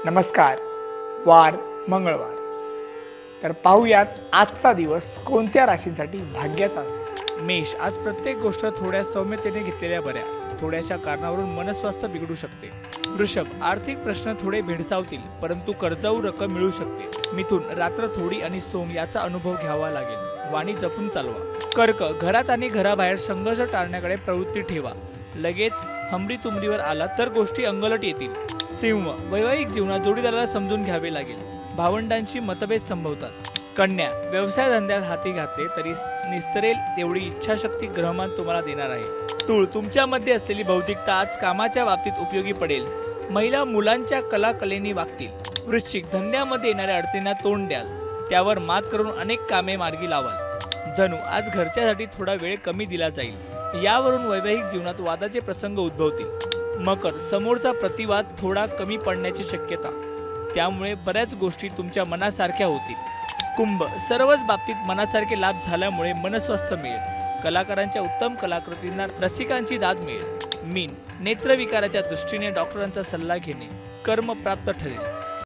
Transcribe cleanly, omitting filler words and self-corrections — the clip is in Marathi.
नमस्कार. वार मंगळवार. तर पाहूयात आजचा दिवस कोणत्या राशींसाठी भाग्याचा असेल. मेष. आज प्रत्येक गोष्ट थोड्या सौम्यतेने घेतलेल्या बऱ्या. थोड्याशा कारणावरून मनस्वास्थ्य बिघडू शकते. वृषभ. आर्थिक प्रश्न थोडे भेडसावतील, परंतु कर्जाऊ रक्कम मिळू शकते. मिथुन. रात्र थोडी आणि सोम याचा अनुभव घ्यावा लागेल. वाणी जपून चालवा. कर्क. घरात आणि घराबाहेर संघर्ष टाळण्याकडे प्रवृत्ती ठेवा. लगेच हमरी तुमरीवर आला तर गोष्टी अंगलट येतील. सिंह. वैवाहिक जीवनात जोडीदाराला समजून घ्यावे लागेल. भावंडांची मतभेद संभवतात. कन्या. व्यवसाय धंद्यात हाती घातले तरी निस्तरेल तेवढी इच्छाशक्ती ग्रहमान तुम्हाला देणार आहे. तूळ. तुमच्यामध्ये असलेली बौद्धिकता आज कामाच्या बाबतीत उपयोगी पडेल. महिला मुलांच्या कलेनी वागतील. वृश्चिक. धंद्यामध्ये येणाऱ्या अडचणींना तोंड द्याल, त्यावर मात करून अनेक कामे मार्गी लावाल. धनु. आज घरच्यासाठी थोडा वेळ कमी दिला जाईल, यावरून वैवाहिक जीवनात वादाचे प्रसंग उद्भवतील. मकर. समोरचा प्रतिवाद थोडा कमी पडण्याची शक्यता, त्यामुळे बऱ्याच गोष्टी तुमच्या मनासारख्या होतील. कुंभ. सर्वच बाबतीत मनासारखे लाभ झाल्यामुळे मनस्वस्थ मिळेल. कलाकारांच्या उत्तम कलाकृतींना रसिकांची दाद मिळेल. मीन. नेत्रविकाराच्या दृष्टीने डॉक्टरांचा सल्ला घेणे कर्म प्राप्त ठरेल.